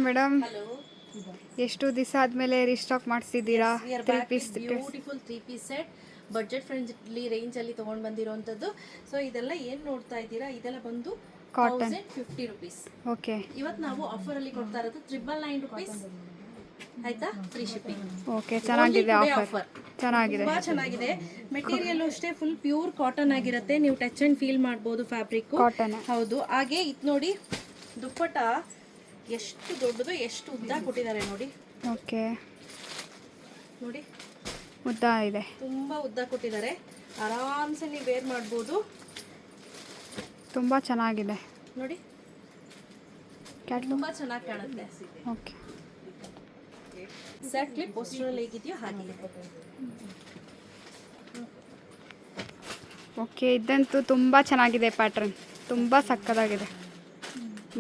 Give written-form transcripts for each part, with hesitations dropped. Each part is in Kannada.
ಮೇಡಮ್. ಹಲೋ, ಎಷ್ಟು ದಿವಸ ಆದಮೇಲೆ ರೀಸ್ಟಾಕ್ ಮಾಡಿಸಿದ್ದೀರಾ? Three piece beautiful 3 piece set budget friendly range ಅಲ್ಲಿ ತಗೊಂಡು ಬಂದಿರೋಂಥದ್ದು. ಸೊ ಇದೆಲ್ಲ ಏನು ನೋಡ್ತಾ ಇದ್ದೀರಾ, ಇದೆಲ್ಲ ಬಂದು ಕಾಟನ್. 1050 ರುಪೀಸ್. ಓಕೆ. ಇವತ್ತು ನಾವು ಆಫರ್ ಅಲ್ಲಿ ಕೊಡ್ತಾ ಇರೋದು 999 ರುಪೀಸ್, ಆಯ್ತಾ? Free shipping. ಓಕೆ, ಚೆನ್ನಾಗಿದೆ ಆಫರ್. ಚೆನ್ನಾಗಿದೆ, ತುಂಬಾ ಚೆನ್ನಾಗಿದೆ. ಮೆಟೀರಿಯಲ್ ಅಷ್ಟೇ ಫುಲ್ ಪ್ಯೂರ್ ಕಾಟನ್ ಆಗಿರುತ್ತೆ. ನೀವು ಟಚ್ ಅಂಡ್ ಫೀಲ್ ಮಾಡ್ಬೋದು ಫ್ಯಾಬ್ರಿಕ್. ಕಾಟನ್. ಹೌದು. ಹಾಗೆ ಇದು ನೋಡಿ, ದುಪ್ಪಟ್ಟ ಎಷ್ಟು ದೊಡ್ಡದು, ಎಷ್ಟು ಉದ್ದ ಕೊಟ್ಟಿದ್ದಾರೆ ನೋಡಿ. ಓಕೆ, ನೋಡಿ ಉದ್ದ ಇದೆ, ತುಂಬಾ ಉದ್ದ ಕೊಟ್ಟಿದ್ದಾರೆ. ಆರಾಮ್ಸೆ ನೀವು ವೇರ್ ಮಾಡ್ಬೋದು. ತುಂಬ ಚೆನ್ನಾಗಿದೆ ನೋಡಿ, ತುಂಬಾ ಚೆನ್ನಾಗಿ ಕಾಣುತ್ತೆ. ಓಕೆ, ಎಕ್ಸಾಕ್ಟ್ಲಿ ಪೋಸ್ಟರಲ್ಲಿ ಹೇಗಿದೆಯೋ ಹಾಗೆ. ಓಕೆ, ಇದಂತೂ ತುಂಬ ಚೆನ್ನಾಗಿದೆ. ಪ್ಯಾಟ್ರನ್ ತುಂಬ ಸಕ್ಕತ್ತಾಗಿದೆ.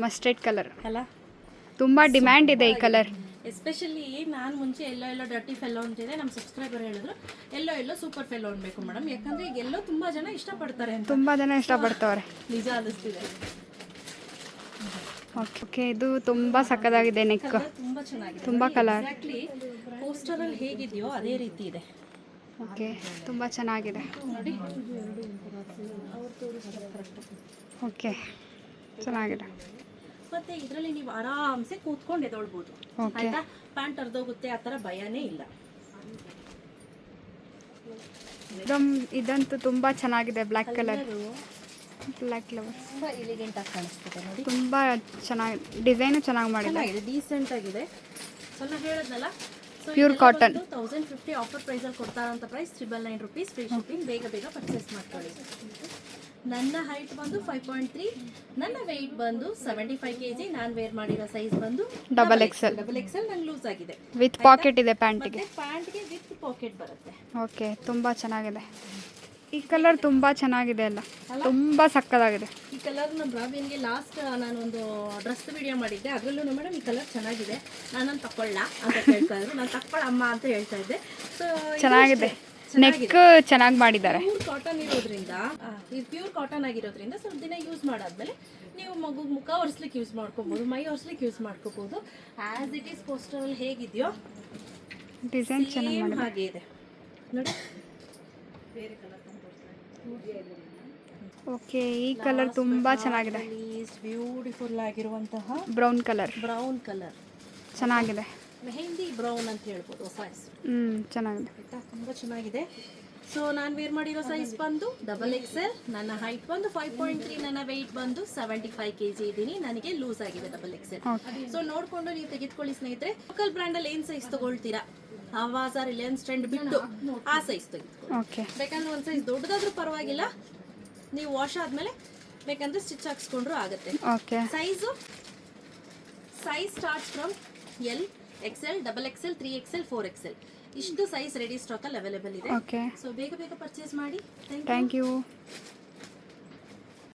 ಮಸ್ಟರ್ಡ್ ಕಲರ್ ಅಲ್ಲ, ತುಂಬ ಡಿಮ್ಯಾಂಡ್ ಇದೆ ಈ ಕಲರ್. ಎಸ್ಪೆಷಲಿ ನಾನು ಮುಂಚೆ ಎಲ್ಲೋ ಡರ್ಟಿ ಫೆಲ್ಲೋ ಅಂತಿದೆ. ನಮ್ಮ ಸಬ್ಸ್ಕ್ರೈಬರ್ ಹೇಳಿದ್ರು ಎಲ್ಲೋ ಸೂಪರ್ ಫೆಲ್ಲೋ ಅನ್ಬೇಕು ಮೇಡಮ್, ಯಾಕಂದ್ರೆ ಈಗ ಎಲ್ಲೋ ತುಂಬಾ ಜನ ಇಷ್ಟಪಡ್ತಾರೆ ಅಂತ. ತುಂಬ ಜನ ಇಷ್ಟಪಡ್ತವ್ರೆ. ನಿಜ ಅನಿಸ್ತಿದೆ. ಓಕೆ, ಇದು ತುಂಬ ಸಕ್ಕತ್ತಾಗಿದೆ. ನೆಕ್ ತುಂಬಾ ಚೆನ್ನಾಗಿದೆ. ತುಂಬ ಕಲರ್. ಎಕ್ಸಾಕ್ಟ್ಲಿ ಪೋಸ್ಟರಲ್ಲಿ ಹೇಗಿದೆಯೋ ಅದೇ ರೀತಿ ಇದೆ. ಓಕೆ, ತುಂಬ ಚೆನ್ನಾಗಿದೆ. ನೋಡಿ, ಓಕೆ, ಚೆನ್ನಾಗಿದೆ. ಮತ್ತೆ ಇದರಲ್ಲಿ ನೀವು ಆರಾಮ್ಸೆ ಕೂತ್ಕೊಂಡು ಎದೊಳ್ಬೋದು, ಓಕೆ. ಆಯ್ತಾ? ಪ್ಯಾಂಟ್ ಅರ್ಧೋಗುತ್ತೆ ಆ ಥರ ಭಯನೇ ಇಲ್ಲ. ಇದಂತೂ ತುಂಬ ಚೆನ್ನಾಗಿದೆ. ಬ್ಲ್ಯಾಕ್ ಕಲರ್, ಬ್ಲ್ಯಾಕ್ ಕಲರ್ ತುಂಬಾ ಎಲಿಗೆಂಟ್ ಆಗಿ ಕಾಣಿಸ್ತಿದೆ ನೋಡಿ. ತುಂಬ ಚೆನ್ನಾಗಿ, ಡಿಸೈನು ಚೆನ್ನಾಗಿ ಮಾಡಿದೆ. ಚೆನ್ನಾಗಿದೆ, ಡೀಸೆಂಟ್ ಆಗಿದೆ. ಸ್ವಲ್ಪ ಹೇಳಿದ್ನಲ್ಲ, ಪ್ಯೂರ್ ಕಾಟನ್. 1050 ಆಫರ್ ಪ್ರೈಸ್ ಅಲ್ಲಿ ಕೊಡ್ತಾರಂತ ಪ್ರೈಸ್ 999 ರುಪೀಸ್, ಫ್ರೀ ಶಿಪ್ಪಿಂಗ್. ಬೇಗ ಪರ್ಚೇಸ್ ಮಾಡ್ಕೊಳ್ಳಿ. ನನ್ನ ಹೈಟ್ ಬಂದು 5.3, ನನ್ನ ವೆಯ್ಟ್ ಬಂದು 75 kg. ನಾನು ವೇರ್ ಮಾಡಿರೋ ಸೈಜ್ ಬಂದು ಡಬಲ್ ಎಕ್ಸೆಲ್. ನಂಗೆ ಲೂಸ್ ಆಗಿದೆ. ವಿತ್ ಪಾಕೆಟ್ ಇದೆ ಪ್ಯಾಂಟಿಗೆ. ಪ್ಯಾಂಟ್ಗೆ ವಿತ್ ಪಾಕೆಟ್ ಬರುತ್ತೆ. ಓಕೆ, ತುಂಬ ಚೆನ್ನಾಗಿದೆ. ಈ ಕಲರ್ ತುಂಬ ಚೆನ್ನಾಗಿದೆ, ಅಲ್ಲ ತುಂಬ ಸಕ್ಕತ್ತಾಗಿದೆ. ಈ ಕಲರ್ ನಮ್ಮ ರಾಬಿನ್ಗೆ ಲಾಸ್ಟ್ ನಾನೊಂದು ಡ್ರೆಸ್ ವಿಡಿಯೋ ಮಾಡಿದ್ದೆ, ಅದರಲ್ಲೂ ಮೇಡಮ್ ಈ ಕಲರ್ ಚೆನ್ನಾಗಿದೆ, ನಾನು ತಗೊಳ್ಳ ಅಂತ ಹೇಳ್ತಾ ಇದ್ರು. ನಾನು ತಗೊಳ್ಳಮ್ಮ ಅಂತ ಹೇಳ್ತಾ ಇದ್ದೆ. ಸೊ ಚೆನ್ನಾಗಿದೆ, ನೆಕ್ ಚೆನ್ನಾಗಿ ಮಾಡಿದ್ದಾರೆ. ಪ್ಯೂರ್ ಕಾಟನ್ ಇರೋದ್ರಿಂದ, ಇದು ಪ್ಯೂರ್ ಕಾಟನ್ ಆಗಿರೋದ್ರಿಂದ ಸ್ವಲ್ಪ ದಿನ ಯೂಸ್ ಮಾಡಾದ್ಮೇಲೆ ನೀವು ಮಗು ಮುಖ ಒರೆಸ್ಲಿಕ್ಕೆ ಯೂಸ್ ಮಾಡ್ಕೋಬಹುದು, ಮೈ ಒರೆಸ್ಲಿಕ್ಕೆ ಯೂಸ್ ಮಾಡ್ಕೋಬಹುದು. ಆಸ್ ಇಟ್ ಈಸ್ ಪೋಸ್ಟರಲ್ಲಿ ಹೇಗಿದೆಯೋ ಡಿಸೈನ್ ಚೆನ್ನಾಗಿ ಮಾಡಿದ್ದಾರೆ. ಹಾಗೆ ಇದೆ ನೋಡಿ. ಓಕೆ, ಈ ಕಲರ್ ತುಂಬ ಚೆನ್ನಾಗಿದೆ. ಬ್ಯೂಟಿಫುಲ್ ಆಗಿರುವಂತಹ ಬ್ರೌನ್ ಕಲರ್ ಚೆನ್ನಾಗಿದೆ. ಮೆಹಂದಿ ಬ್ರೌನ್ ಅಂತ ಹೇಳ್ಬೋದು, ಹೊಸ ಹೆಸರು. ಚೆನ್ನಾಗಿದೆ, ಆಯ್ತಾ? ತುಂಬ ಚೆನ್ನಾಗಿದೆ. ಸೊ ನಾನು ವೇರ್ ಮಾಡಿರೋ ಸೈಜ್ ಬಂದು ಡಬಲ್ ಎಕ್ಸೆಲ್. ನನ್ನ ಹೈಟ್ ಬಂದು 5.3, ನನ್ನ ವೆಯ್ಟ್ ಬಂದು 75 kg ಇದ್ದೀನಿ. ನನಗೆ ಲೂಸ್ ಆಗಿದೆ ಡಬಲ್ ಎಕ್ಸೆಲ್. ಸೊ ನೋಡಿಕೊಂಡು ನೀವು ತೆಗೆದುಕೊಳ್ಳಿ ಸ್ನೇಹಿತರೆ. ಲೋಕಲ್ ಬ್ರ್ಯಾಂಡಲ್ಲಿ ಏನು ಸೈಜ್ ತಗೊಳ್ತೀರಾ, ಆವಾಜ, ರಿಲಯನ್ಸ್ ಟ್ರೆಂಡ್ ಬಿಟ್ಟು ಆ ಸೈಜ್ ತೆಗೆದುಕೊಳ್ಳಿ. ಓಕೆ, ಬೇಕಂದ್ರೆ ಒಂದು ಸೈಜ್ ದೊಡ್ಡದಾದ್ರೂ ಪರವಾಗಿಲ್ಲ, ನೀವು ವಾಶ್ ಆದಮೇಲೆ ಬೇಕಂದ್ರೆ ಸ್ಟಿಚ್ ಹಾಕ್ಸ್ಕೊಂಡ್ರು ಆಗುತ್ತೆ. Okay, size starts from L, XL, double XL, 3XL, 4XL ಇಷ್ಟು ಸೈಜ್ ರೆಡಿ ಸ್ಟಾಕಲ್ಲಿ ಅವೈಲೇಬಲ್ ಇದೆ. ಓಕೆ. ಸೊ ಬೇಗ ಪರ್ಚೇಸ್ ಮಾಡಿ. Thank you.